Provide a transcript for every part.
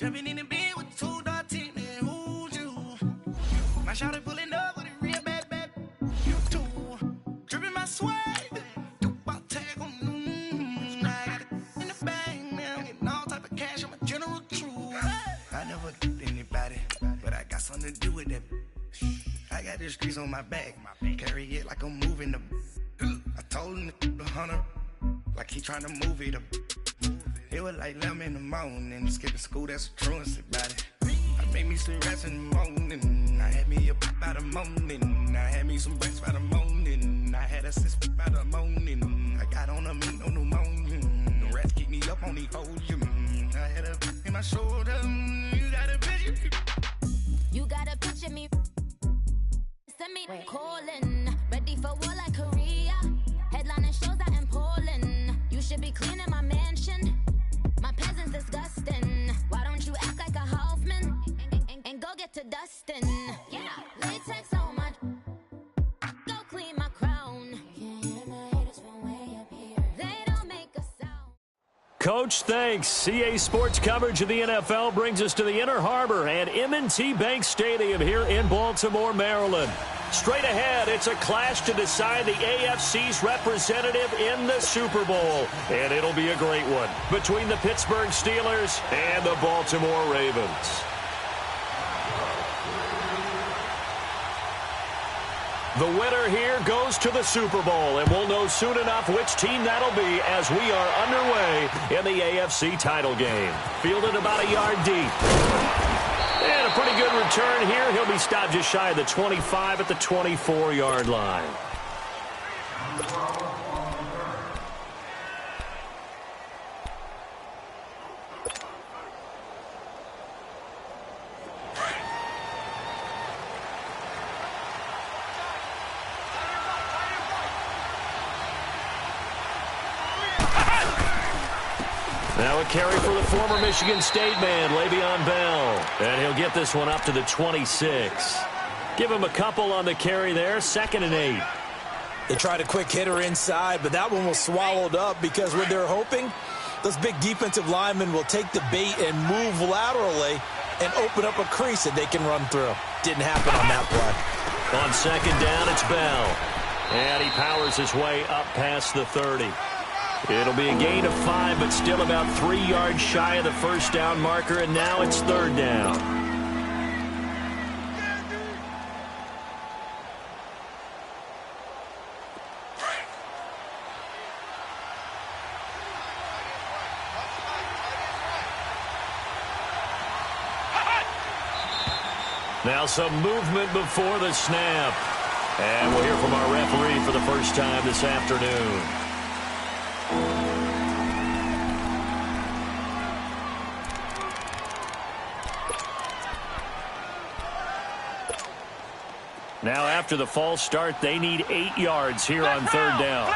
Jumping in the bed with 2 dark teeth, man, who's you? My shawty pulling up with a real bad, you too. Dripping my swag, about tag on, I got it in the bag, man, I'm getting all type of cash, I'm a general true. I never did anybody, but I got something to do with that. I got the streets on my back, carry it like I'm moving the. I told him the 100, like he trying to move it up. It was like 11 in the morning, skipping school, that's a truancy about it. I made me some rats in the morning, I had me a pop by the morning, I had me some breaks by the morning, I had a sis by the morning, I got on a meat, no pneumonia, the rats keep me up on the podium, I had a in my shoulder, you got a picture. You got a picture me, send me calling, ready for war like Korea, headlining shows out in Poland, you should be cleaning my mansion. My peasant's disgusting. Why don't you act like a Hoffman and go get to dustin'? Yeah, latex on my. Go clean my crown. Can't hear my haters from way up here. They don't make a sound. Coach, thanks. CA Sports coverage of the NFL brings us to the Inner Harbor and M&T Bank Stadium here in Baltimore, Maryland. Straight ahead, it's a clash to decide the AFC's representative in the Super Bowl. And it'll be a great one between the Pittsburgh Steelers and the Baltimore Ravens. The winner here goes to the Super Bowl, and we'll know soon enough which team that'll be as we are underway in the AFC title game. Fielded about a yard deep. And a pretty good return here. He'll be stopped just shy of the 25 at the 24-yard line. Now a carry for the former Michigan State man, Le'Veon Bell. And he'll get this one up to the 26. Give him a couple on the carry there, 2nd and 8. They tried a quick hitter inside, but that one was swallowed up because what they're hoping, those big defensive linemen will take the bait and move laterally and open up a crease that they can run through. Didn't happen on that play. On 2nd down, it's Bell. And he powers his way up past the 30. It'll be a gain of 5, but still about 3 yards shy of the first down marker, and now it's 3rd down. Now some movement before the snap. And we'll hear from our referee for the first time this afternoon. Now after the false start, they need 8 yards here on 3rd down.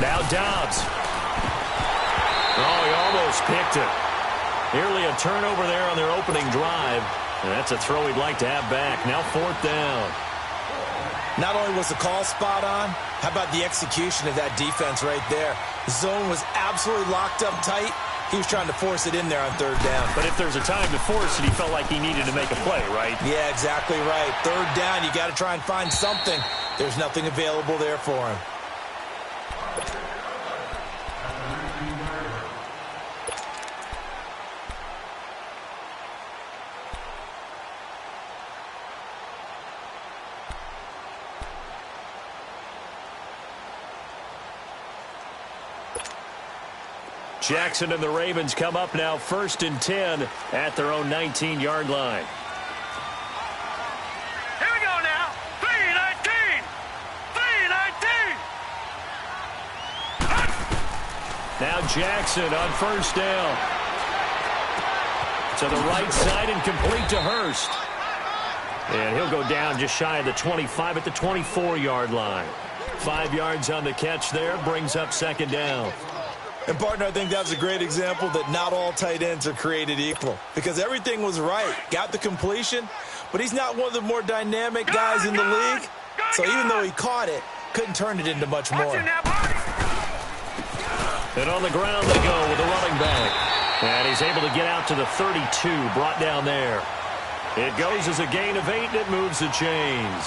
Now Dobbs. Oh, he almost picked it. Nearly a turnover there on their opening drive. And that's a throw he'd like to have back. Now 4th down. Not only was the call spot on, how about the execution of that defense right there? The zone was absolutely locked up tight. He was trying to force it in there on 3rd down. But if there's a time to force it, he felt like he needed to make a play, right? Yeah, exactly right. 3rd down, you got to try and find something. There's nothing available there for him. Jackson and the Ravens come up now 1st and 10 at their own 19-yard line. Here we go now. 3-19. 3-19. Now Jackson on 1st down. To the right side and complete to Hurst. And he'll go down just shy of the 25 at the 24-yard line. 5 yards on the catch there, brings up 2nd down. And, partner, I think that's a great example that not all tight ends are created equal because everything was right. Got the completion, but he's not one of the more dynamic guys in the league. So even though he caught it, couldn't turn it into much more. And on the ground they go with the running back. And he's able to get out to the 32, brought down there. It goes as a gain of 8, and it moves the chains.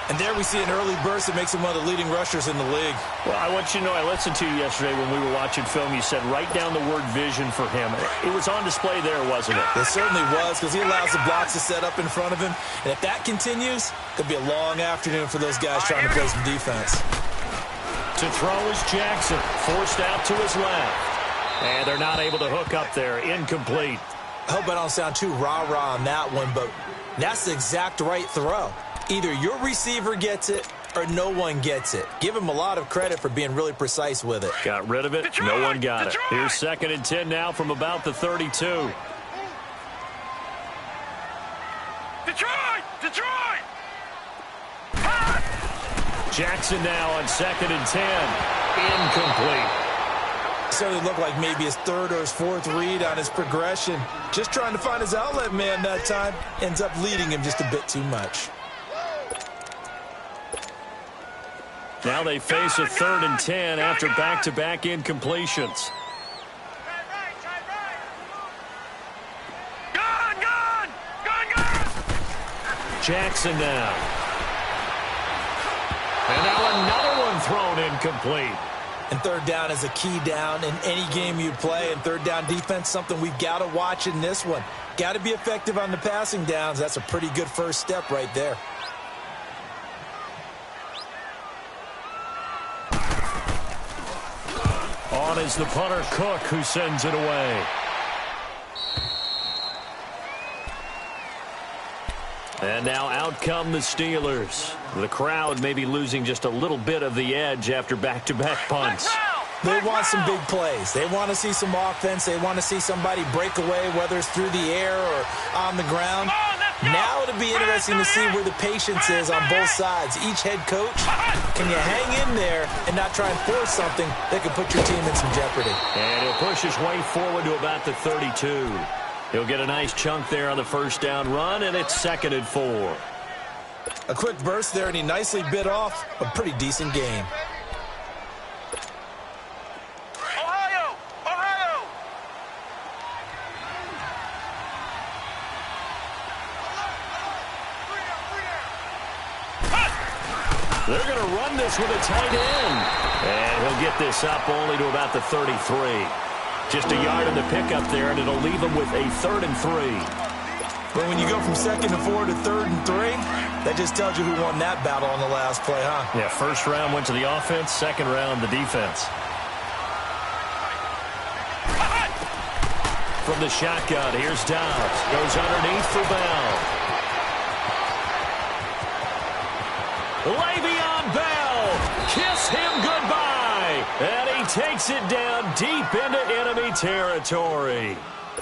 And there we see an early burst that makes him one of the leading rushers in the league. Well, I want you to know, I listened to you yesterday when we were watching film. You said write down the word vision for him. It was on display there, wasn't it? It certainly was, because he allows the blocks to set up in front of him. And if that continues, it could be a long afternoon for those guys trying to play some defense. To throw is Jackson, forced out to his left. And they're not able to hook up there. Incomplete. I hope I don't sound too rah-rah on that one, but that's the exact right throw. Either your receiver gets it or no one gets it. Give him a lot of credit for being really precise with it. Got rid of it. Detroit, no one got Detroit. it. Here's 2nd and 10 now from about the 32. Detroit! Detroit! Jackson now on 2nd and 10. Incomplete. Certainly looked like maybe his 3rd or his 4th read on his progression. Just trying to find his outlet man that time. Ends up leading him just a bit too much. Now they face a 3rd and 10 after back-to-back incompletions. Gone! Jackson now. And now another one thrown incomplete. And 3rd down is a key down in any game you play. And 3rd down defense, something we've got to watch in this one. Got to be effective on the passing downs. That's a pretty good first step right there. On is the punter, Cook, who sends it away. And now out come the Steelers. The crowd may be losing just a little bit of the edge after back-to-back punts. They want some big plays. They want to see some offense. They want to see somebody break away, whether it's through the air or on the ground. Now it'll be interesting to see where the patience is on both sides. Each head coach, can you hang in there and not try and force something that could put your team in some jeopardy? And he'll push his way forward to about the 32. He'll get a nice chunk there on the first down run, and it's 2nd and 4. A quick burst there, and he nicely bit off a pretty decent game. Ohio! They're going to run this with a tight end. And he'll get this up only to about the 33. Just a yard in the pickup there, and it'll leave him with a 3rd and 3. But when you go from 2nd and 4 to 3rd and 3, that just tells you who won that battle on the last play, huh? Yeah, first round went to the offense, second round the defense. From the shotgun, here's Dobbs. Goes underneath for Bell. Le'Veon Bell, kiss him goodbye. And he takes it down deep into enemy territory.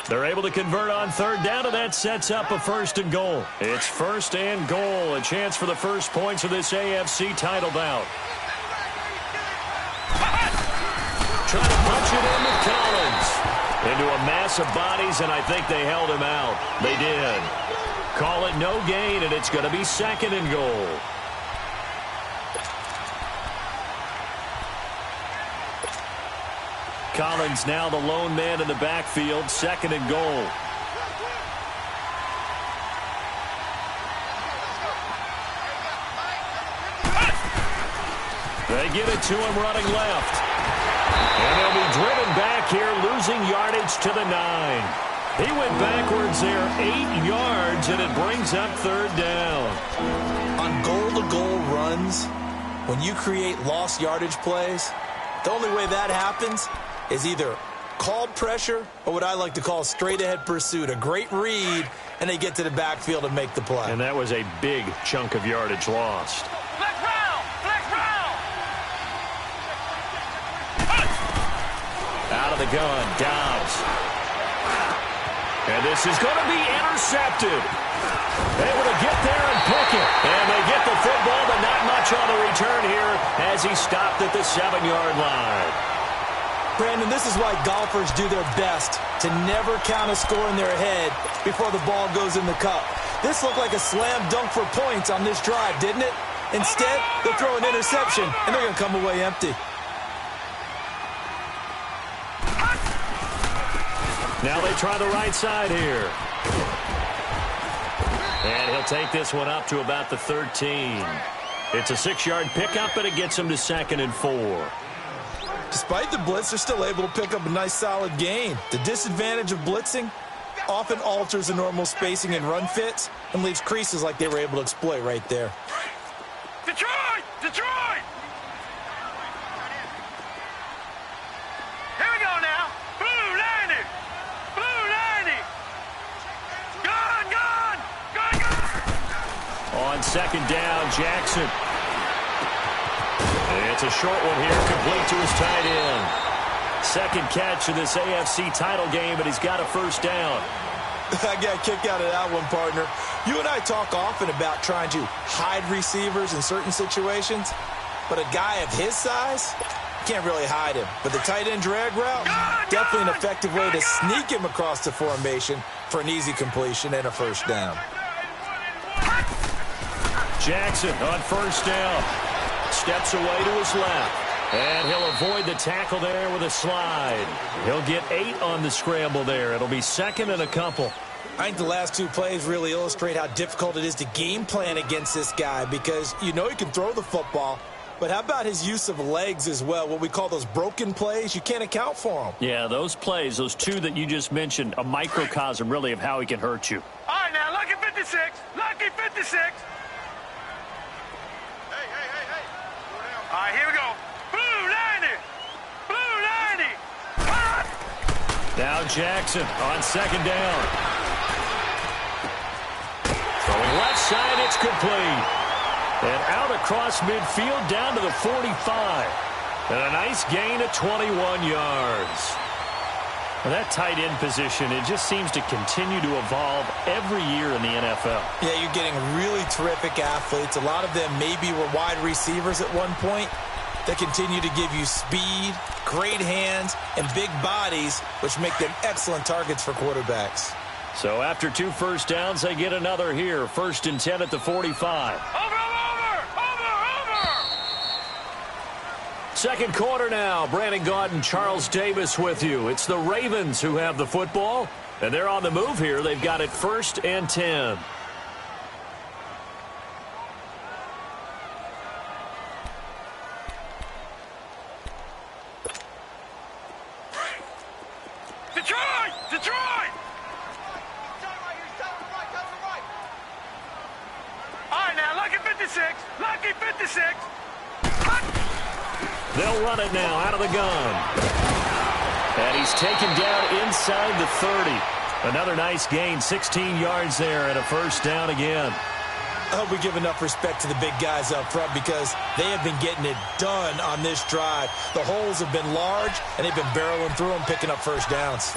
They're able to convert on 3rd down, and that sets up a 1st and goal. It's 1st and goal, a chance for the first points of this AFC title bout. Trying to punch it in with Collins. Into a mass of bodies, and I think they held him out. They did. Call it no gain, and it's going to be 2nd and goal. Collins now the lone man in the backfield, 2nd and goal. They give it to him running left. And he'll be driven back here, losing yardage to the 9. He went backwards there 8 yards, and it brings up 3rd down. On goal-to-goal runs, when you create lost yardage plays, the only way that happens is either called pressure or what I like to call straight-ahead pursuit. A great read, and they get to the backfield and make the play. And that was a big chunk of yardage lost. Flex round! Out of the gun, Dobbs. And this is going to be intercepted. Able to get there and pick it. And they get the football, but not much on the return here as he stopped at the 7-yard line. Brandon, this is why golfers do their best to never count a score in their head before the ball goes in the cup. This looked like a slam dunk for points on this drive, didn't it? Instead, they'll throw an interception, and they're going to come away empty. Now they try the right side here. And he'll take this one up to about the 13. It's a 6-yard pickup, but it gets him to 2nd and 4. Despite the blitz, they're still able to pick up a nice, solid gain. The disadvantage of blitzing often alters the normal spacing and run fits and leaves creases like they were able to exploit right there. Detroit! Detroit! Here we go now. Blue 90! Blue 90! Gun, gun! Gun, gun! On 2nd down, Jackson. It's a short one here, complete to his tight end. 2nd catch of this AFC title game, and he's got a 1st down. I got a kick out of that one, partner. You and I talk often about trying to hide receivers in certain situations, but a guy of his size, can't really hide him. But the tight end drag route, definitely an effective way to sneak him across the formation for an easy completion and a 1st down. Jackson on 1st down. Steps away to his left. And he'll avoid the tackle there with a slide. He'll get 8 on the scramble there. It'll be 2nd and a couple. I think the last 2 plays really illustrate how difficult it is to game plan against this guy because you know he can throw the football, but how about his use of legs as well? What we call those broken plays, you can't account for them. Yeah, those plays, those 2 that you just mentioned, a microcosm really of how he can hurt you. All right, now, Lucky 56. Lucky 56. All right, here we go. Blue 90. Blue 90. Hot. Now Jackson on 2nd down. Throwing left side, it's complete. And out across midfield down to the 45. And a nice gain of 21 yards. Well, that tight end position, it just seems to continue to evolve every year in the NFL. Yeah, you're getting really terrific athletes. A lot of them maybe were wide receivers at one point. They continue to give you speed, great hands, and big bodies, which make them excellent targets for quarterbacks. So after 2 1st downs, they get another here. 1st and 10 at the 45. Over. 2nd quarter now. Brandon Gaudin and Charles Davis with you. It's the Ravens who have the football, and they're on the move here. They've got it 1st and 10. Detroit! Detroit! All right, now, Lucky 56. Lucky 56. They'll run it now out of the gun. And he's taken down inside the 30. Another nice gain, 16 yards there and a 1st down again. I hope we give enough respect to the big guys up front because they have been getting it done on this drive. The holes have been large, and they've been barreling through them, picking up 1st downs.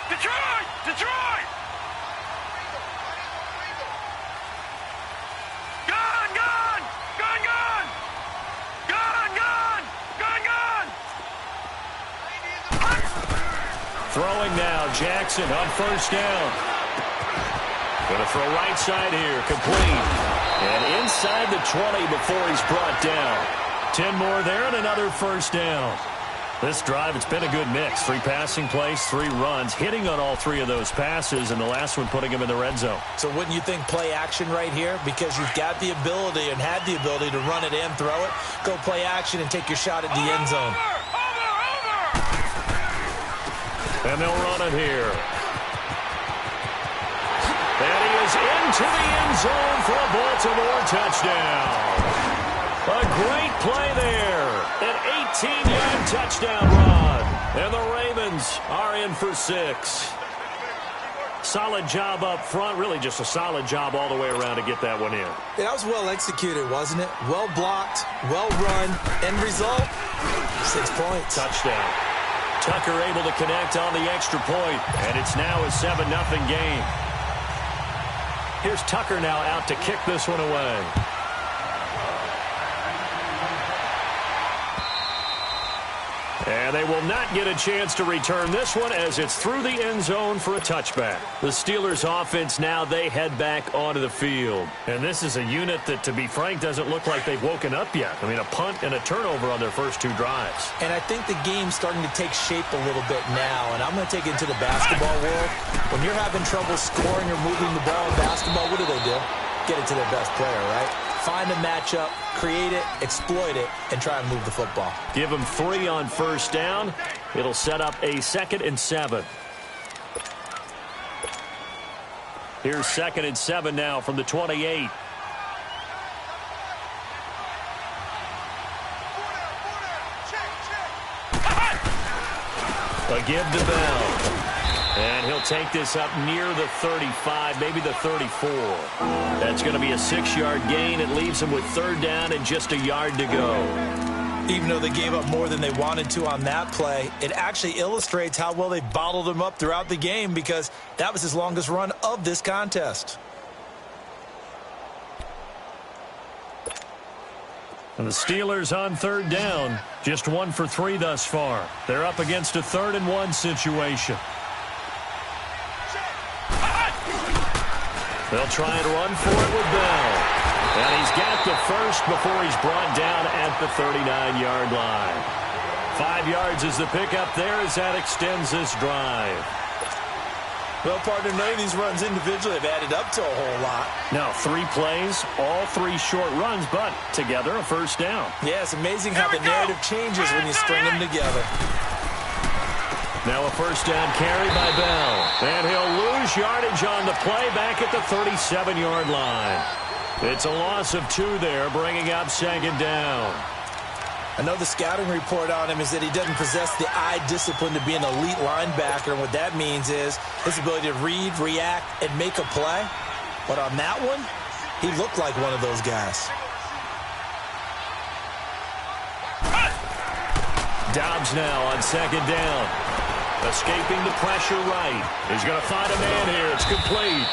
Detroit! Detroit! Gun, gun! Gun, gun! Gun, gun! Gun, gun! Throwing now, Jackson on 1st down. Going to throw right side here, complete. And inside the 20 before he's brought down. 10 more there and another 1st down. This drive, it's been a good mix. 3 passing plays, 3 runs, hitting on all 3 of those passes, and the last one putting him in the red zone. So wouldn't you think play action right here? Because you've got the ability and had the ability to run it and throw it. Go play action and take your shot at the end zone. Over! And they'll run it here. And he is into the end zone for a Baltimore touchdown. A great play there. An 18-yard touchdown run. And the Ravens are in for 6. Solid job up front. Really just a solid job all the way around to get that one in. Yeah, that was well executed, wasn't it? Well blocked, well run. End result, 6 points. Touchdown. Tucker able to connect on the extra point. And it's now a 7-0 game. Here's Tucker now out to kick this one away. And they will not get a chance to return this one as it's through the end zone for a touchback. The Steelers offense now, they head back onto the field. And this is a unit that, to be frank, doesn't look like they've woken up yet. I mean, a punt and a turnover on their first 2 drives. And I think the game's starting to take shape a little bit now. And I'm going to take it into the basketball world. When you're having trouble scoring or moving the ball in basketball, what do? Get it to their best player, right? Find a matchup, create it, exploit it, and try and move the football. Give them 3 on first down. It'll set up a 2nd and 7. Here's 2nd and 7 now from the 28. A give to Bell. And he'll take this up near the 35, maybe the 34. That's going to be a 6-yard gain. It leaves them with 3rd down and just a yard to go. Even though they gave up more than they wanted to on that play, it actually illustrates how well they bottled them up throughout the game because that was his longest run of this contest. And the Steelers on 3rd down, just 1 for 3 thus far. They're up against a 3rd and 1 situation. They'll try and run for it with Bell. And he's got the first before he's brought down at the 39-yard line. 5 yards is the pickup there as that extends this drive. Well, partner, none of these runs individually have added up to a whole lot. Now, 3 plays, all 3 short runs, but together a first down. Yeah, it's amazing how the narrative changes when you string them together. Now a first down carry by Bell. And he'll lose yardage on the play back at the 37-yard line. It's a loss of 2 there, bringing up 2nd down. I know the scouting report on him is that he doesn't possess the eye discipline to be an elite linebacker, and what that means is his ability to read, react, and make a play. But on that one, he looked like one of those guys. Dobbs now on 2nd down. Escaping the pressure right. He's going to find a man here. It's complete.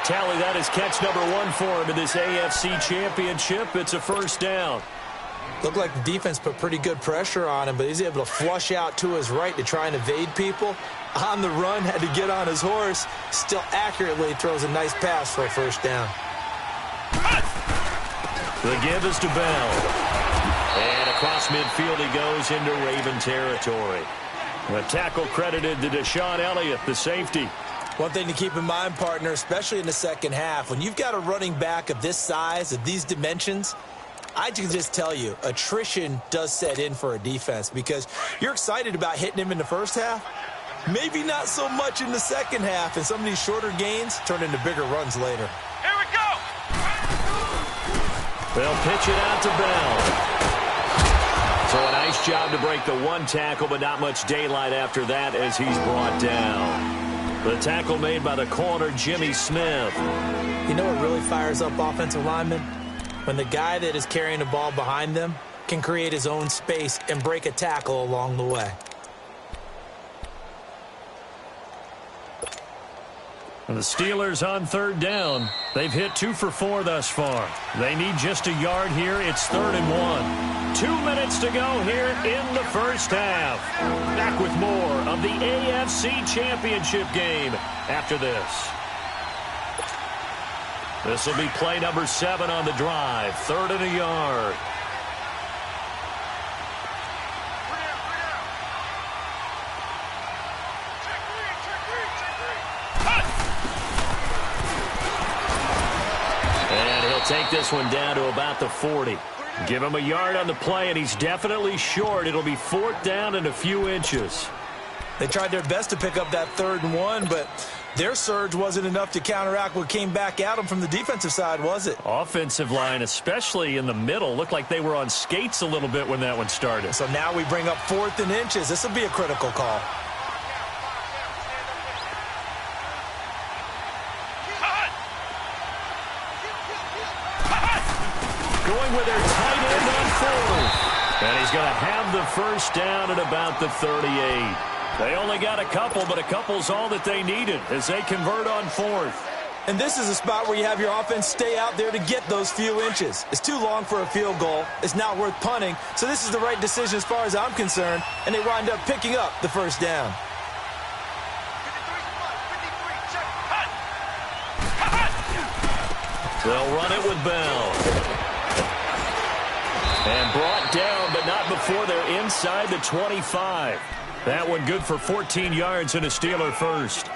Tally, that is catch number 1 for him in this AFC Championship. It's a first down. Looked like the defense put pretty good pressure on him, but he's able to flush out to his right to try and evade people. On the run, had to get on his horse. Still accurately throws a nice pass for a first down. The give is to Bell. And across midfield he goes into Raven territory. A tackle credited to Deshaun Elliott, the safety. One thing to keep in mind, partner, especially in the second half, when you've got a running back of this size, of these dimensions, I can just tell you, attrition does set in for a defense because you're excited about hitting him in the first half. Maybe not so much in the second half, and some of these shorter gains turn into bigger runs later. Here we go! They'll pitch it out to Bell. So a nice job to break the 1 tackle, but not much daylight after that as he's brought down. The tackle made by the corner, Jimmy Smith. You know what really fires up offensive linemen? When the guy that is carrying the ball behind them can create his own space and break a tackle along the way. And the Steelers on 3rd down. They've hit 2 for 4 thus far. They need just a yard here. It's 3rd and 1. 2 minutes to go here in the first half. Back with more of the AFC Championship game after this. This will be play number 7 on the drive. 3rd and a yard. Take this one down to about the 40. Give him a yard on the play, and he's definitely short. It'll be 4th down and a few inches. They tried their best to pick up that 3rd and 1, but their surge wasn't enough to counteract what came back at them from the defensive side, was it? Offensive line, especially in the middle, looked like they were on skates a little bit when that one started. So now we bring up 4th and inches. This will be a critical call. Going with their tight end on 4th. And he's going to have the first down at about the 38. They only got a couple, but a couple's all that they needed as they convert on 4th. And this is a spot where you have your offense stay out there to get those few inches. It's too long for a field goal. It's not worth punting. So this is the right decision as far as I'm concerned. And they wind up picking up the first down. They'll run it with Bell. And brought down, but not before they're inside the 25. That one good for 14 yards and a Steeler first.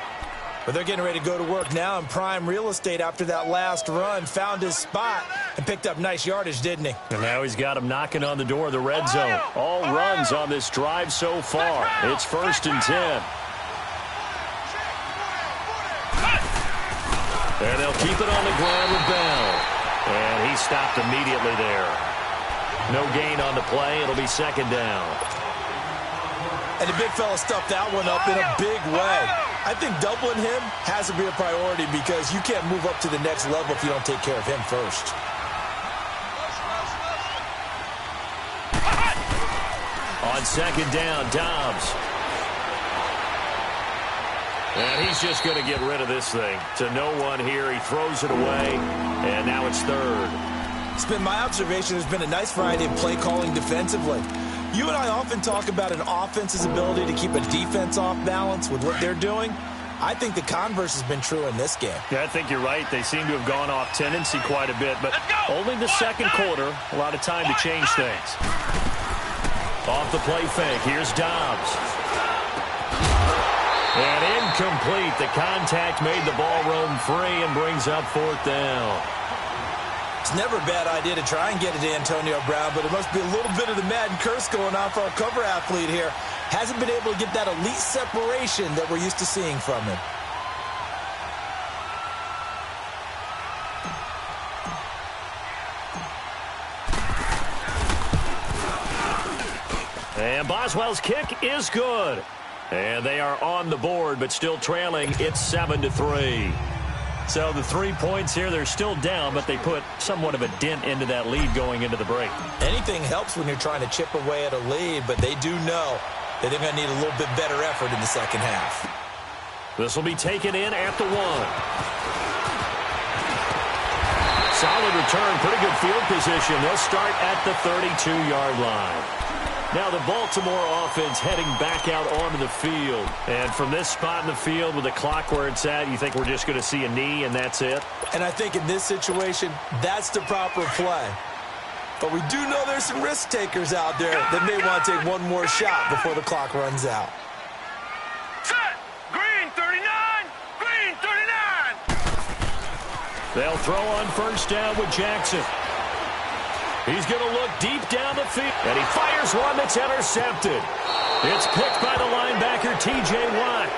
But they're getting ready to go to work now in prime real estate after that last run. Found his spot and picked up nice yardage, didn't he? And now he's got him knocking on the door of the red zone. All runs on this drive so far. It's 1st and 10. And they'll keep it on the ground with Bell. And he stopped immediately there. No gain on the play. It'll be 2nd down. And the big fella stuffed that one up in a big way. I think doubling him has to be a priority because you can't move up to the next level if you don't take care of him first. On 2nd down, Dobbs. And he's just going to get rid of this thing. To no one here. He throws it away. And now it's 3rd. It's been my observation there's been a nice variety of play calling defensively. You and I often talk about an offense's ability to keep a defense off balance with what they're doing. I think the converse has been true in this game. Yeah, I think you're right. They seem to have gone off tendency quite a bit, but only the 2nd quarter. A lot of time to change things. Off the play fake. Here's Dobbs. And incomplete. The contact made the ball roam free and brings up 4th down. It's never a bad idea to try and get it to Antonio Brown, but it must be a little bit of the Madden curse going on for our cover athlete here. Hasn't been able to get that elite separation that we're used to seeing from him. And Boswell's kick is good. And they are on the board, but still trailing. It's 7-3. So the 3 points here, they're still down, but they put somewhat of a dent into that lead going into the break. Anything helps when you're trying to chip away at a lead, but they do know that they're going to need a little bit better effort in the 2nd half. This will be taken in at the 1. Solid return, pretty good field position. They'll start at the 32-yard line. Now the Baltimore offense heading back out onto the field. And from this spot in the field with the clock where it's at, you think we're just going to see a knee and that's it? And I think in this situation, that's the proper play. But we do know there's some risk takers out there that may want to take one more shot before the clock runs out. Set! Green 39! Green 39! They'll throw on 1st down with Jackson. He's going to look deep down the field, and he fires one that's intercepted. It's picked by the linebacker, T.J. Watt.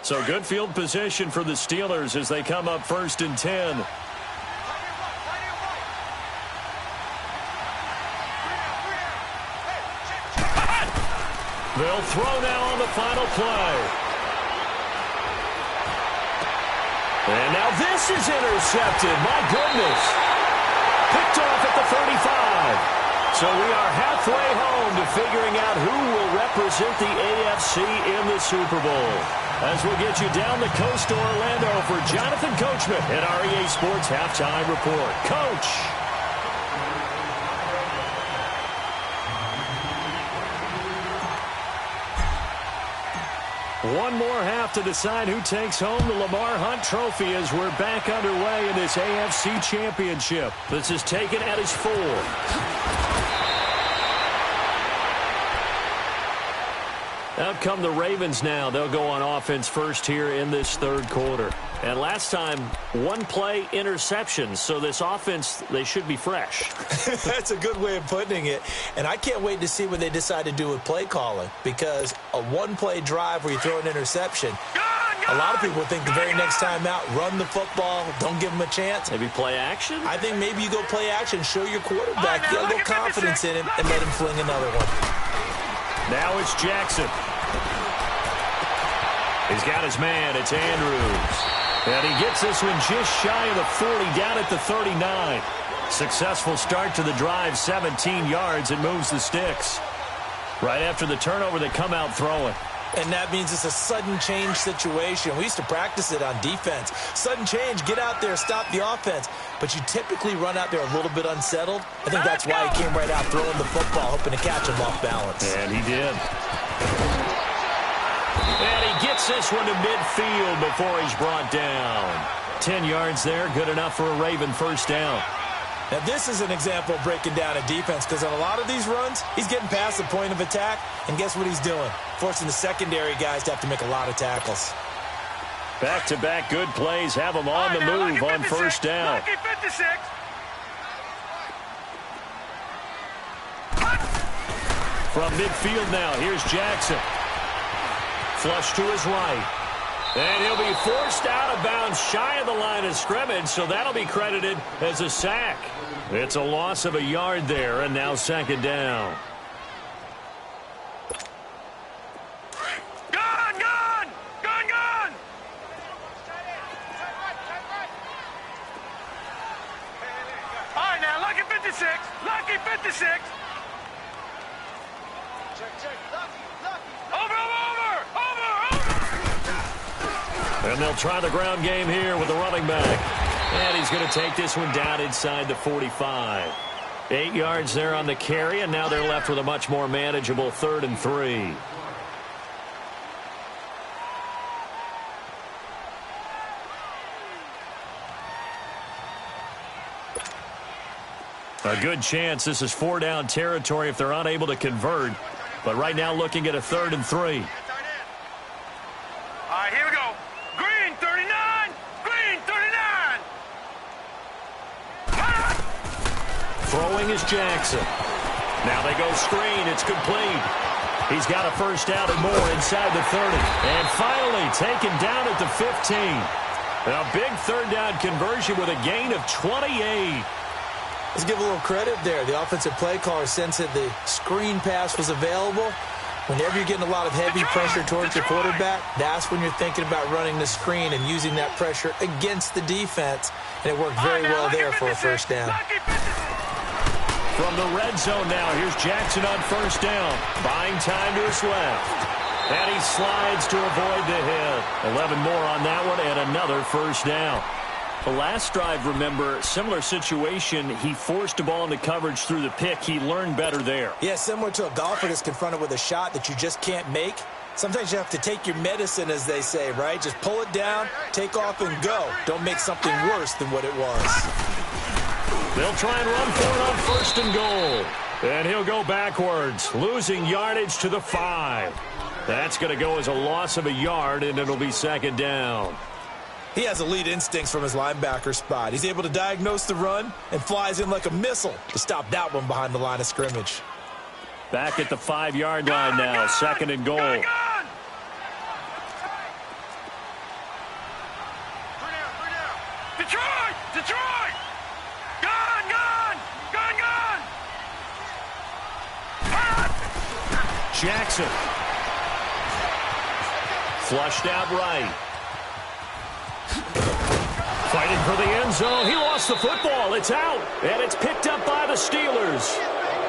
So good field position for the Steelers as they come up 1st and 10. They'll throw now on the final play. And now this is intercepted. My goodness. Picked off at the 35. So we are halfway home to figuring out who will represent the AFC in the Super Bowl. As we'll get you down the coast to Orlando for Jonathan Coachman at our EA Sports Halftime Report. Coach. One more half to decide who takes home the Lamar Hunt Trophy as we're back underway in this AFC Championship. This is taken at his 4. Out come the Ravens now. They'll go on offense first here in this 3rd quarter. And last time, 1-play interception. So this offense, they should be fresh. That's a good way of putting it. And I can't wait to see what they decide to do with play calling. Because a 1-play drive where you throw an interception, A lot of people think the very next time out, run the football, don't give him a chance. Maybe play action? I think maybe you go play action, show your quarterback, get a little confidence in him, and let him fling another one. Now it's Jackson. He's got his man. It's Andrews. And he gets this one just shy of the 40, down at the 39. Successful start to the drive, 17 yards, and moves the sticks. Right after the turnover, they come out throwing. And that means it's a sudden change situation. We used to practice it on defense. Sudden change, get out there, stop the offense. But you typically run out there a little bit unsettled. I think that's why he came right out throwing the football, hoping to catch him off balance. And he did. And he gets this one to midfield before he's brought down. 10 yards there, good enough for a Raven first down. Now, this is an example of breaking down a defense, because on a lot of these runs, he's getting past the point of attack, and guess what he's doing? Forcing the secondary guys to have to make a lot of tackles. Back-to-back good plays have them on the move on first down. Lucky 56. From midfield now, here's Jackson. Flush to his right. And he'll be forced out of bounds shy of the line of scrimmage, so that'll be credited as a sack. It's a loss of a yard there, and now second down. Gone, gone! Gone, gone! All right, now, lucky 56. Lucky 56. Over, over, over, over! And they'll try the ground game here with the running back. And he's going to take this one down inside the 45. 8 yards there on the carry, and now they're left with a much more manageable 3rd and 3. A good chance this is 4-down territory if they're unable to convert. But right now looking at a 3rd and 3. All right, here we go. Green, 39. Green, 39. Throwing is Jackson. Now they go screen. It's complete. He's got a first down and more inside the 30. And finally taken down at the 15. A big 3rd down conversion with a gain of 28. Let's give a little credit there. The offensive play caller sensed that the screen pass was available. Whenever you're getting a lot of heavy pressure towards your quarterback, that's when you're thinking about running the screen and using that pressure against the defense. And it worked very well there for a first down. From the red zone now, here's Jackson on first down. Buying time to his left. And he slides to avoid the hit. 11 more on that one and another first down. The last drive, remember, similar situation. He forced a ball into coverage through the pick. He learned better there. Yeah, similar to a golfer that's confronted with a shot that you just can't make. Sometimes you have to take your medicine, as they say, right? Just pull it down, take off, and go. Don't make something worse than what it was. They'll try and run for it on 1st and goal. And he'll go backwards, losing yardage to the 5. That's going to go as a loss of a yard, and it'll be 2nd down. He has elite instincts from his linebacker spot. He's able to diagnose the run and flies in like a missile to stop that one behind the line of scrimmage. Back at the 5-yard line now, 2nd and goal. Detroit! Detroit! Gone, gone! Gone, gone! Jackson. Flushed out right. Fighting for the end zone. He lost the football. It's out. And it's picked up by the Steelers.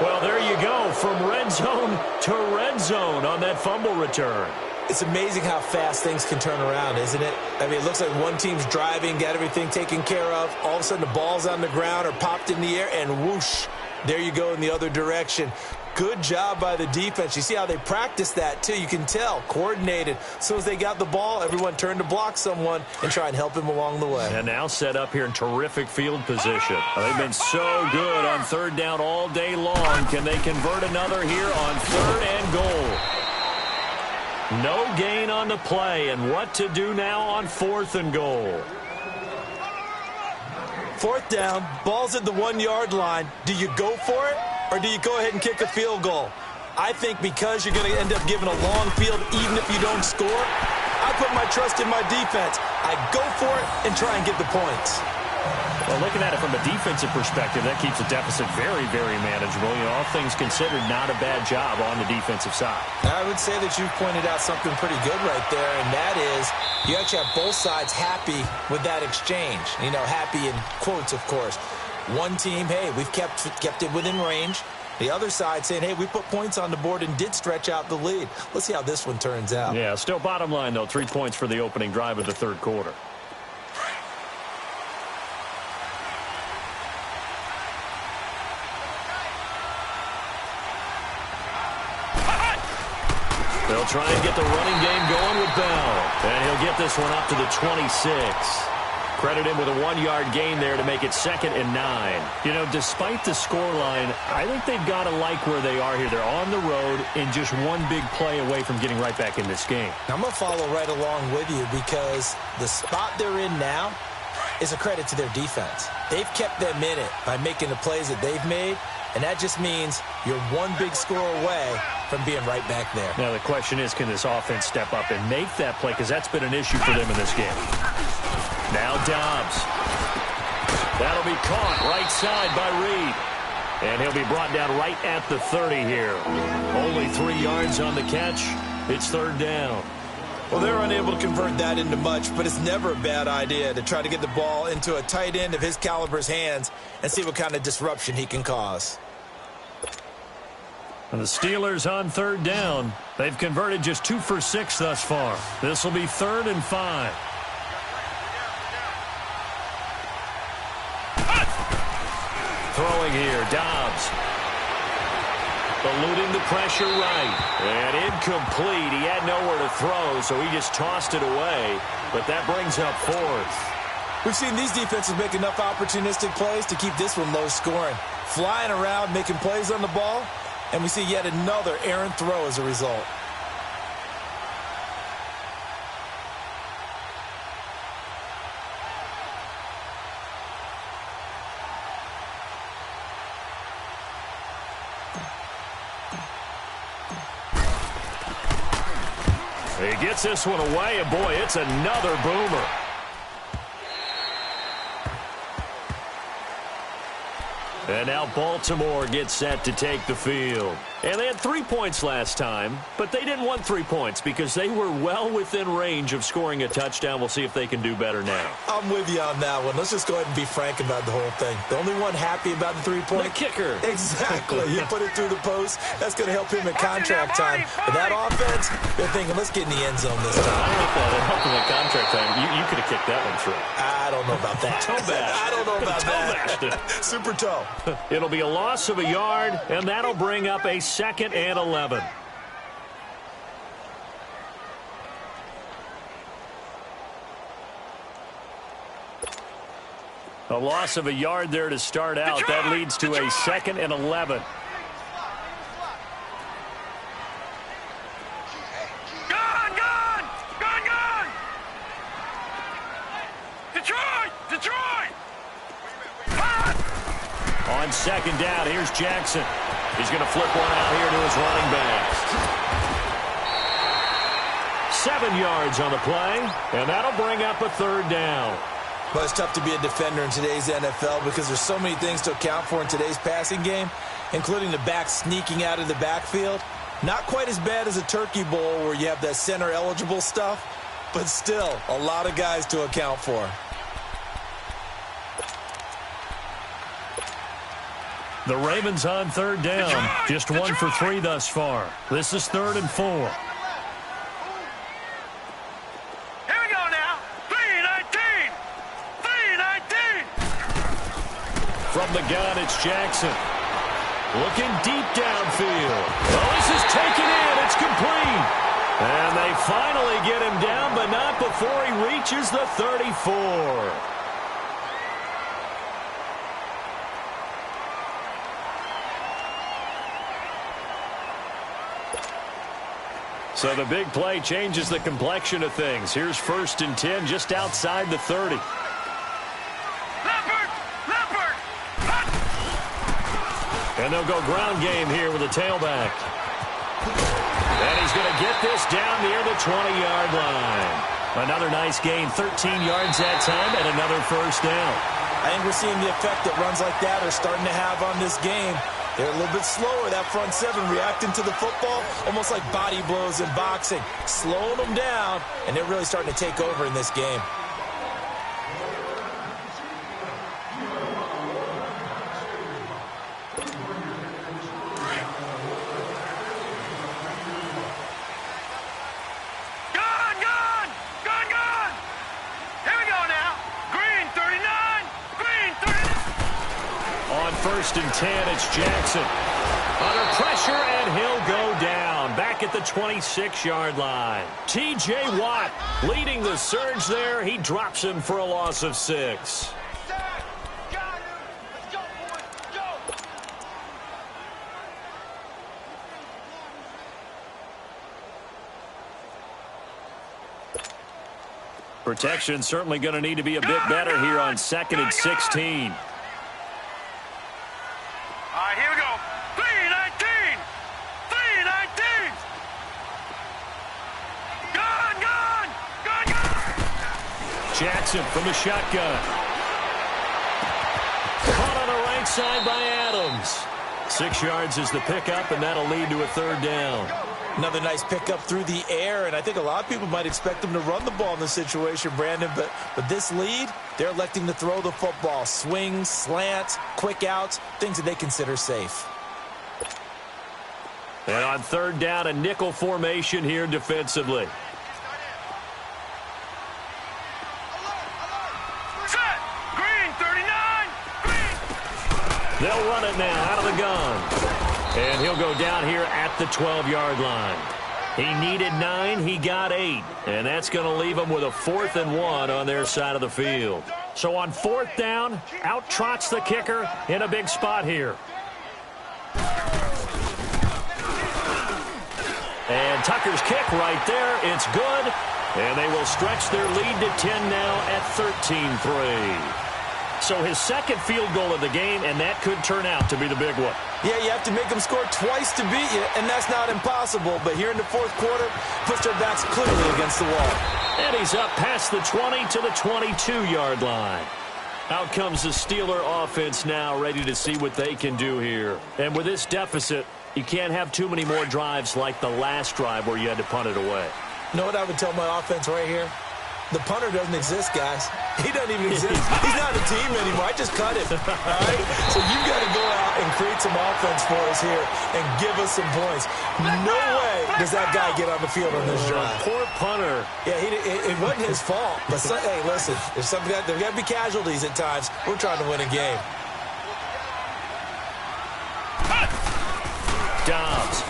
Well, there you go. From red zone to red zone on that fumble return. It's amazing how fast things can turn around, isn't it? I mean, it looks like one team's driving, got everything taken care of. All of a sudden, the ball's on the ground or popped in the air, and whoosh, there you go in the other direction. Good job by the defense. You see how they practice that, too. You can tell. Coordinated. As soon as they got the ball, everyone turned to block someone and try and help him along the way. And now set up here in terrific field position. They've been so good on 3rd down all day long. Can they convert another here on 3rd and goal? No gain on the play. And what to do now on 4th and goal? 4th down, ball's at the 1-yard line. Do you go for it, or do you go ahead and kick a field goal? I think because you're going to end up giving a long field even if you don't score, I put my trust in my defense. I go for it and try and get the points. Well, looking at it from a defensive perspective, that keeps the deficit very, very manageable. You know, all things considered, not a bad job on the defensive side. I would say that you've pointed out something pretty good right there, and that is you actually have both sides happy with that exchange. You know, happy in quotes, of course. One team, hey, we've kept it within range. The other side saying, hey, we put points on the board and did stretch out the lead. Let's see how this one turns out. Yeah, still bottom line, though, 3 points for the opening drive of the third quarter. They'll try and get the running game going with Bell. And he'll get this one up to the 26. Credit him with a 1-yard gain there to make it 2nd and 9. You know, despite the scoreline, I think they've got to like where they are here. They're on the road and just one big play away from getting right back in this game. I'm going to follow right along with you because the spot they're in now is a credit to their defense. They've kept them in it by making the plays that they've made, and that just means you're one big score away from being right back there. Now the question is, can this offense step up and make that play? Because that's been an issue for them in this game. Now Dobbs. That'll be caught right side by Reed. And he'll be brought down right at the 30 here. Only 3 yards on the catch. It's 3rd down. Well, they're unable to convert that into much, but it's never a bad idea to try to get the ball into a tight end of his caliber's hands and see what kind of disruption he can cause. And the Steelers on 3rd down. They've converted just 2 for 6 thus far. This will be 3rd and 5. Throwing here, Dobbs. Eluding the pressure right. And incomplete. He had nowhere to throw, so he just tossed it away. But that brings up 4th. We've seen these defenses make enough opportunistic plays to keep this one low scoring. Flying around, making plays on the ball, and we see yet another errant throw as a result. He gets this one away, and boy, it's another boomer. And now Baltimore gets set to take the field. And they had 3 points last time, but they didn't want 3 points because they were well within range of scoring a touchdown. We'll see if they can do better now. I'm with you on that one. Let's just go ahead and be frank about the whole thing. The only one happy about the 3-point? The kicker. Exactly. You put it through the post. That's going to help him in contract time. But that offense, they're thinking, let's get in the end zone this time. I don't know if that helped him in contract time. You could have kicked that one through. I don't know about that. Toe bash. I don't know about that. Super toe. It'll be a loss of a yard, and that'll bring up a 2nd and 11. A loss of a yard there to start out. That leads to a 2nd and 11. On 2nd down, here's Jackson. He's going to flip one out here to his running back. 7 yards on the play, and that'll bring up a 3rd down. Well, it's tough to be a defender in today's NFL because there's so many things to account for in today's passing game, including the back sneaking out of the backfield. Not quite as bad as a turkey bowl where you have that center-eligible stuff, but still a lot of guys to account for. The Ravens on 3rd down. Just 1 for 3 thus far. This is 3rd and 4. Here we go now. 3-19. 3-19. From the gun, it's Jackson. Looking deep downfield. Oh, this is taken in. It's complete. And they finally get him down, but not before he reaches the 34. So the big play changes the complexion of things. Here's 1st and 10 just outside the 30. Leopard! And they'll go ground game here with a tailback. And he's going to get this down near the 20-yard line. Another nice gain, 13 yards that time, and another first down. I think we're seeing the effect that runs like that are starting to have on this game. They're a little bit slower, that front seven, reacting to the football, almost like body blows in boxing, slowing them down, and they're really starting to take over in this game. First and 10, it's Jackson. Under pressure, and he'll go down. Back at the 26-yard line. T.J. Watt leading the surge there. He drops him for a loss of 6. Protection certainly going to need to be a bit better here on 2nd and 16. Here we go. 3-19. 3-19. Gun. Jackson from the shotgun. Caught on the right side by Adams. 6 yards is the pickup, and that'll lead to a third down. Another nice pickup through the air, and I think a lot of people might expect them to run the ball in this situation, Brandon, but this lead, they're electing to throw the football. Swings, slants, quick outs, things that they consider safe. And on third down, a nickel formation here defensively. Set. Green, 39. Green. They'll run it now out of the gun. And he'll go down here at the 12-yard line. He needed 9, he got 8. And that's going to leave him with a 4th and 1 on their side of the field. So on 4th down, out trots the kicker in a big spot here. And Tucker's kick right there, it's good. And they will stretch their lead to 10 now at 13-3. So his second field goal of the game, and that could turn out to be the big one. Yeah, you have to make them score twice to beat you, and that's not impossible. But here in the fourth quarter, puts their backs clearly against the wall. And he's up past the 20 to the 22-yard line. Out comes the Steeler offense now, ready to see what they can do here. And with this deficit, you can't have too many more drives like the last drive where you had to punt it away. You know what I would tell my offense right here? The punter doesn't exist, guys. He doesn't even exist. He's not a team anymore. I just cut him. All right? So you've got to go out and create some offense for us here and give us some points. No way does that guy get on the field on this drive. Poor punter. Yeah, it wasn't his fault. But, hey, listen, there's got to be casualties at times. We're trying to win a game. Dobbs.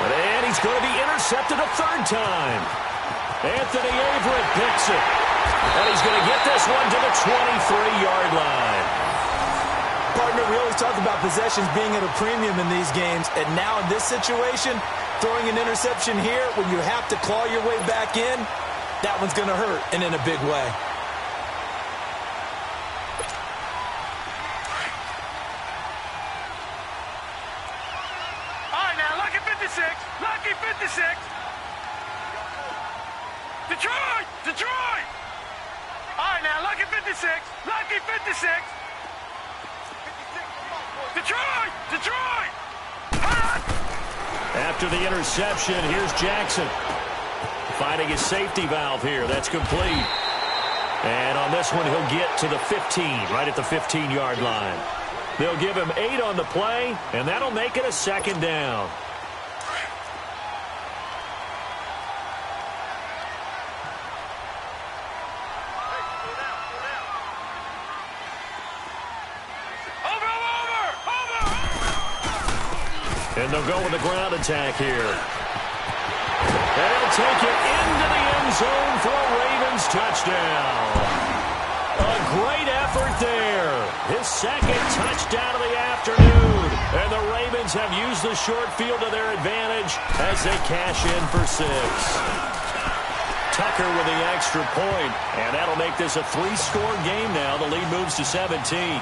And he's going to be intercepted a third time. Anthony Averett picks it. And he's going to get this one to the 23-yard line. Partner, we always talk about possessions being at a premium in these games. And now in this situation, throwing an interception here when you have to claw your way back in, that one's going to hurt, and in a big way. Lucky 56. Detroit. All right, now, Lucky 56. Lucky 56. Detroit. After the interception, here's Jackson. Finding his safety valve here. That's complete. And on this one, he'll get to the 15, right at the 15-yard line. They'll give him 8 on the play, and that'll make it a second down. And they'll go with the ground attack here. They'll take it into the end zone for a Ravens touchdown. A great effort there. His second touchdown of the afternoon. And the Ravens have used the short field to their advantage as they cash in for 6. Tucker with the extra point. And that'll make this a 3-score game now. The lead moves to 17.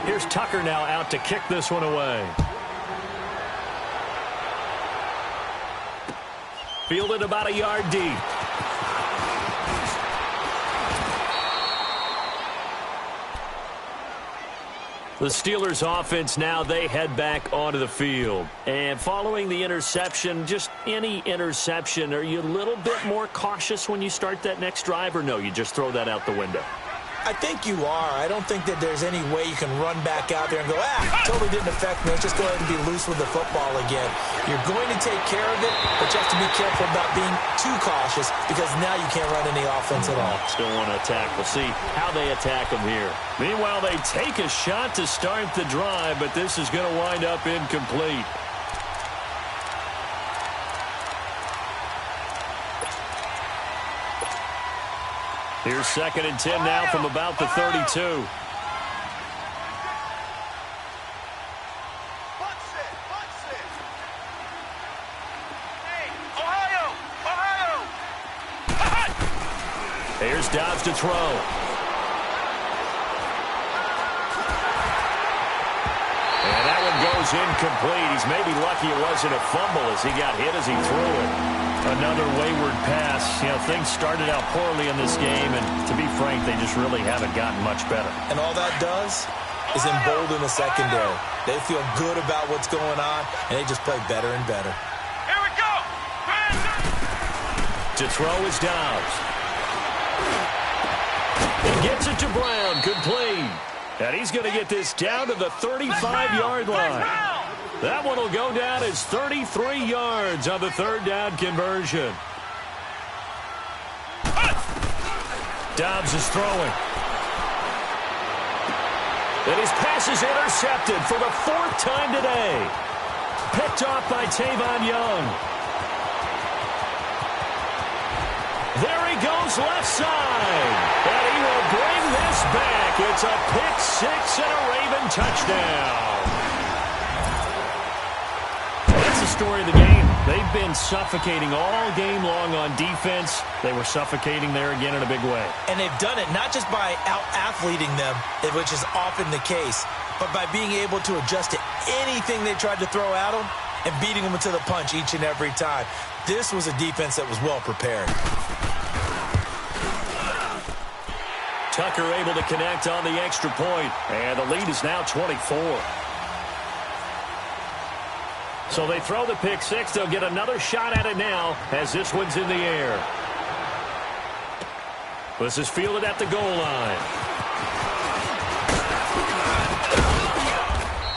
Here's Tucker now out to kick this one away. Fielded about a yard deep. The Steelers offense now, they head back onto the field. And following the interception, just any interception, are you a little bit more cautious when you start that next drive, or no, you just throw that out the window? I think you are. I don't think that there's any way you can run back out there and go, totally didn't affect me. Let's just go ahead and be loose with the football again. You're going to take care of it, but you have to be careful about being too cautious because now you can't run any offense at all. Still want to attack. We'll see how they attack them here. Meanwhile, they take a shot to start the drive, but this is going to wind up incomplete. Here's 2nd and 10 now from about the 32. Here's Dobbs to throw. And that one goes incomplete. He's maybe lucky it wasn't a fumble as he got hit as he threw it. Another wayward pass. You know, things started out poorly in this game, and to be frank, they just really haven't gotten much better. And all that does is embolden the secondary. They feel good about what's going on, and they just play better and better. Here we go! To throw is Dobbs. He gets it to Brown. Complete. And he's going to get this down to the 35-yard line. That one will go down as 33 yards on the 3rd down conversion. Dobbs is throwing. And his pass is intercepted for the 4th time today. Picked off by Tavon Young. There he goes left side. And he will bring this back. It's a pick 6 and a Raven touchdown. That's the story of the game. They've been suffocating all game long on defense. They were suffocating there again in a big way. And they've done it not just by out-athleting them, which is often the case, but by being able to adjust to anything they tried to throw at them and beating them to the punch each and every time. This was a defense that was well prepared. Tucker able to connect on the extra point, and the lead is now 24. So they throw the pick 6. They'll get another shot at it now as this one's in the air. This is fielded at the goal line.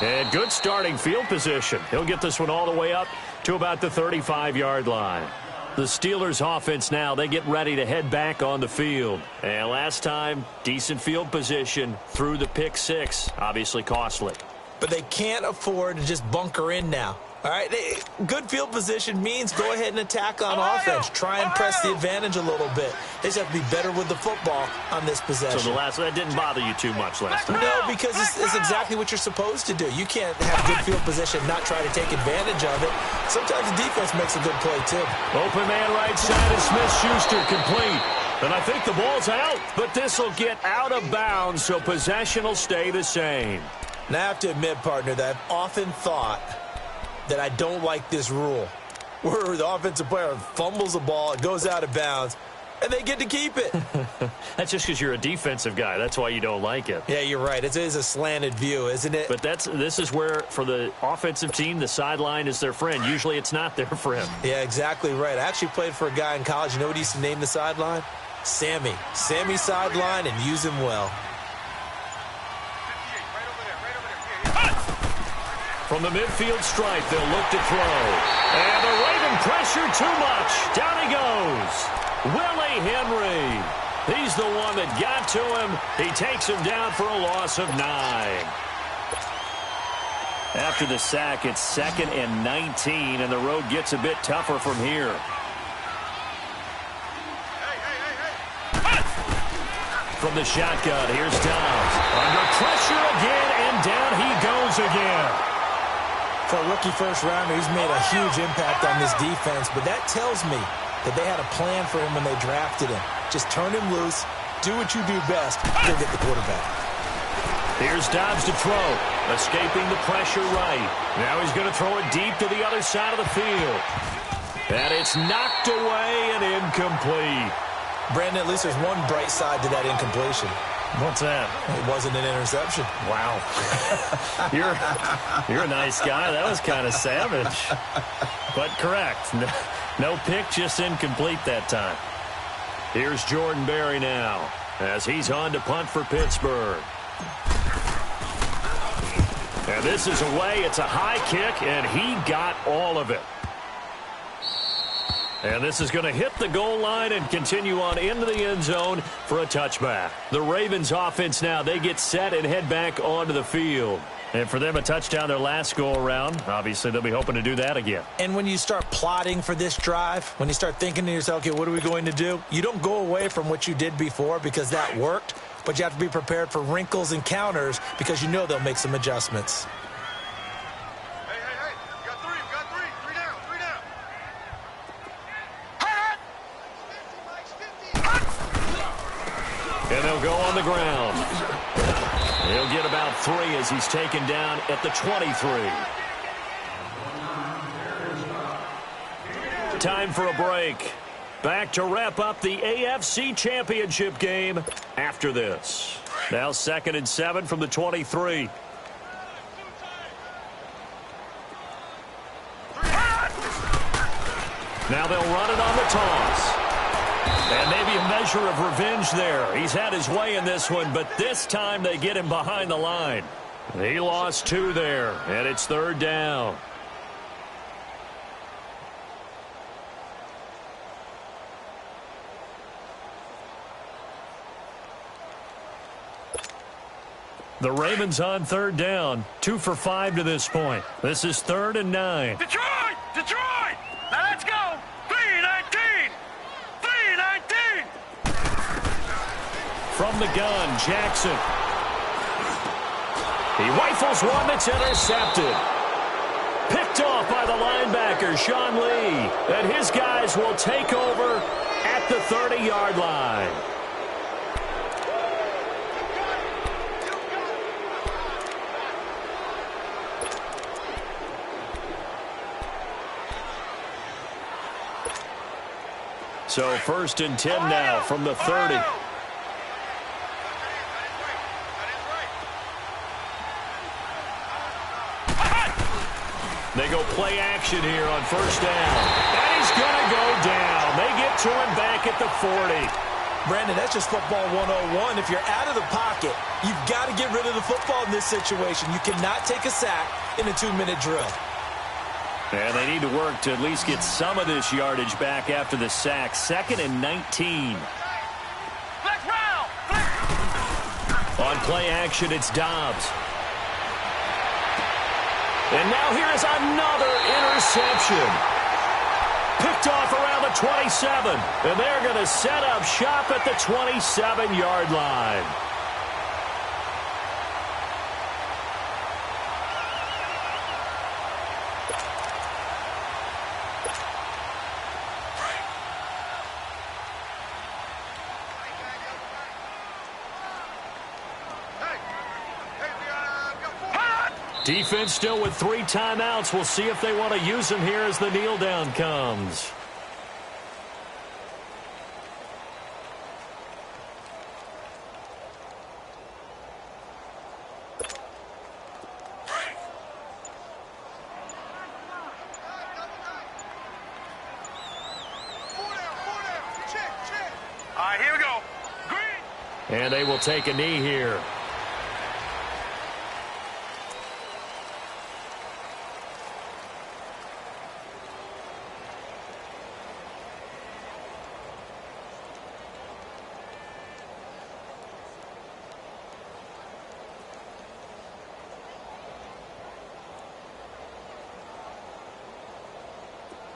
And good starting field position. He'll get this one all the way up to about the 35-yard line. The Steelers offense now, they get ready to head back on the field. And last time, decent field position through the pick 6. Obviously costly. But they can't afford to just bunker in now. All right, good field position means go ahead and attack on offense. Try and press the advantage a little bit. They just have to be better with the football on this possession. So that didn't bother you too much last time? No, because it's exactly what you're supposed to do. You can't have good field position, not try to take advantage of it. Sometimes the defense makes a good play, too. Open man right side is Smith-Schuster, complete. And I think the ball's out, but this will get out of bounds, so possession will stay the same. Now, I have to admit, partner, that I've often thought that I don't like this rule, where the offensive player fumbles the ball, it goes out of bounds, and they get to keep it. That's just because you're a defensive guy. That's why you don't like it. Yeah, you're right. It is a slanted view, isn't it? But this is where, for the offensive team, the sideline is their friend. Usually it's not their friend. Yeah, exactly right. I actually played for a guy in college. You know what he used to name the sideline? Sammy. Sammy sideline, and use him well. From the midfield stripe, they'll look to throw. And the Raven pressure too much. Down he goes. Willie Henry. He's the one that got to him. He takes him down for a loss of 9. After the sack, it's 2nd and 19, and the road gets a bit tougher from here. From the shotgun, here's Dobbs. Under pressure again, and down he goes again. For a rookie first-rounder, he's made a huge impact on this defense, but that tells me that they had a plan for him when they drafted him. Just turn him loose, do what you do best, go get the quarterback. Here's Dobbs to throw. Escaping the pressure right. Now he's going to throw it deep to the other side of the field. And it's knocked away and incomplete. Brandon, at least there's one bright side to that incompletion. What's that? It wasn't an interception. Wow. You're a nice guy. That was kind of savage. But correct. No pick, just incomplete that time. Here's Jordan Berry now as he's on to punt for Pittsburgh. And this is away. It's a high kick, and he got all of it. And this is going to hit the goal line and continue on into the end zone for a touchback. The Ravens offense now, they get set and head back onto the field. And for them, a touchdown their last go-around. Obviously, they'll be hoping to do that again. And when you start plotting for this drive, when you start thinking to yourself, okay, what are we going to do? You don't go away from what you did before because that worked, but you have to be prepared for wrinkles and counters because you know they'll make some adjustments. And they'll go on the ground. He'll get about 3 as he's taken down at the 23. Time for a break. Back to wrap up the AFC Championship game after this. Now 2nd and 7 from the 23. Now they'll run it on the toss. And maybe a measure of revenge there. He's had his way in this one, but this time they get him behind the line. He lost 2 there, and it's 3rd down. The Ravens on 3rd down, 2 for 5 to this point. This is 3rd and 9. Detroit! Detroit! Now let's go! 3-19! 3-19! From the gun, Jackson. He rifles one that's intercepted. Picked off by the linebacker, Sean Lee. And his guys will take over at the 30-yard line. So 1st and 10 now from the 30. They go play action here on 1st down. And he's going to go down. They get to him back at the 40. Brandon, that's just football 101. If you're out of the pocket, you've got to get rid of the football in this situation. You cannot take a sack in a 2-minute drill. And they need to work to at least get some of this yardage back after the sack. 2nd and 19. On play action, it's Dobbs. And now here's another interception. Picked off around the 27. And they're going to set up shop at the 27-yard line. Defense still with 3 timeouts. We'll see if they want to use them here as the kneel down comes. All right, here we go. Green. And they will take a knee here.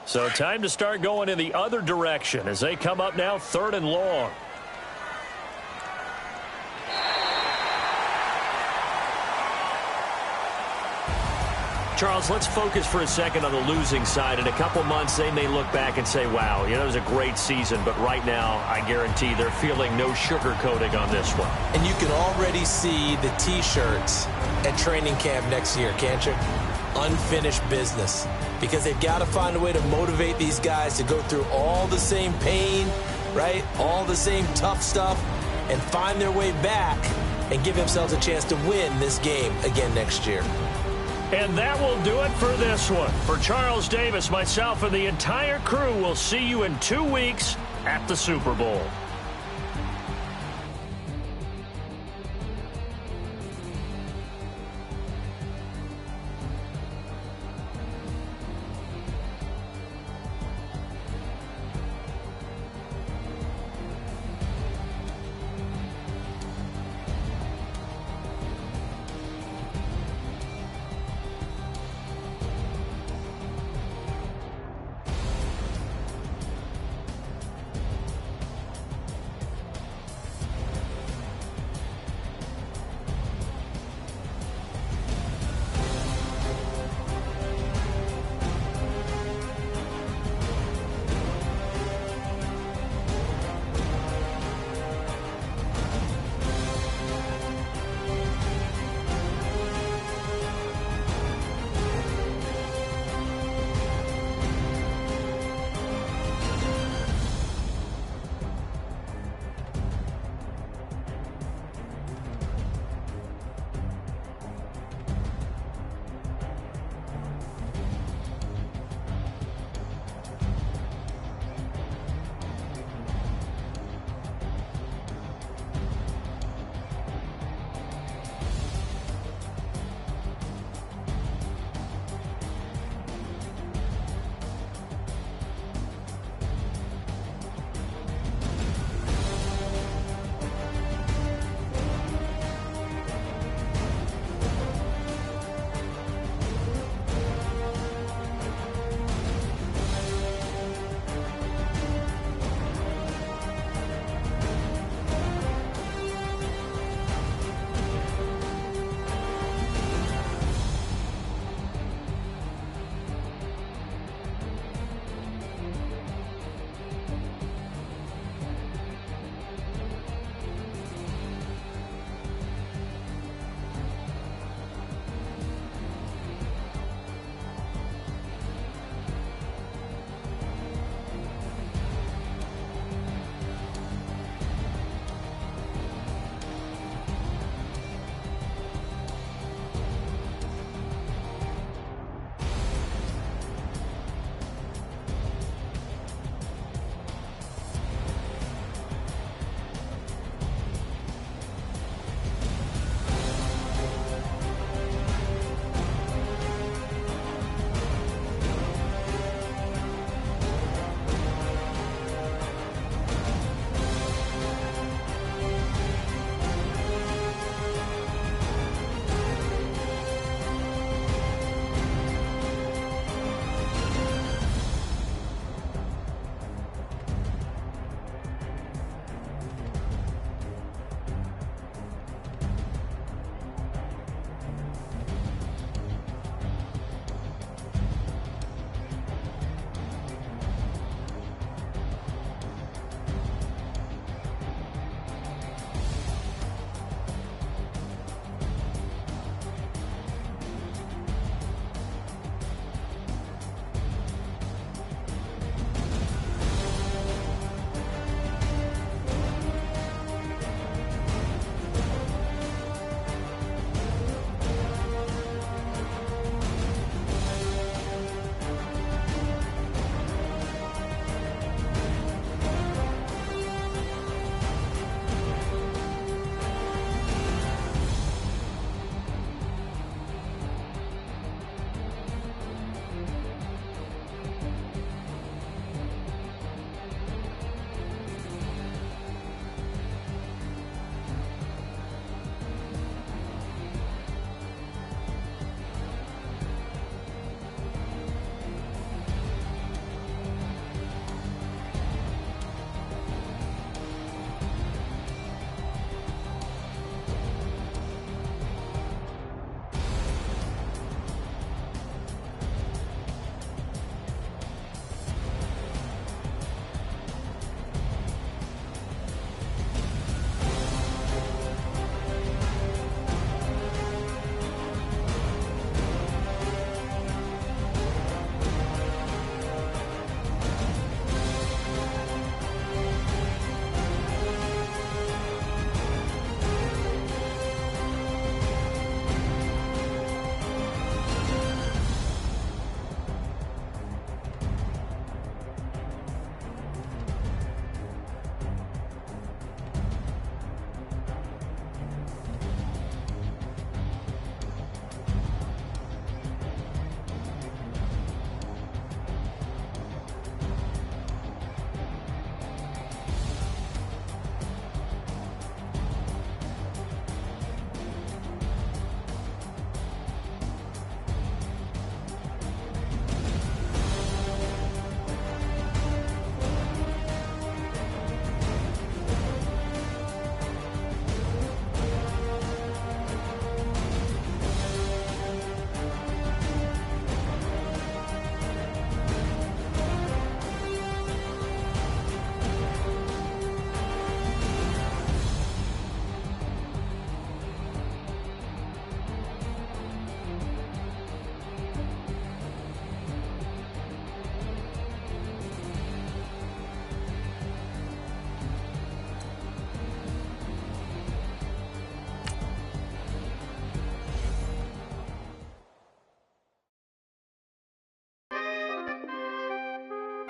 So time to start going in the other direction as they come up now 3rd and long. Charles, let's focus for a second on the losing side. In a couple months, they may look back and say, wow, it was a great season. But right now, I guarantee they're feeling no sugarcoating on this one. And you can already see the T-shirts at training camp next year, can't you? Unfinished business. Because they've got to find a way to motivate these guys to go through all the same pain, right? All the same tough stuff, and find their way back and give themselves a chance to win this game again next year. And that will do it for this one. For Charles Davis, myself, and the entire crew, we'll see you in 2 weeks at the Super Bowl.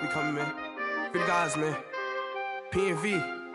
be coming, man. Free the guys, man. PNV.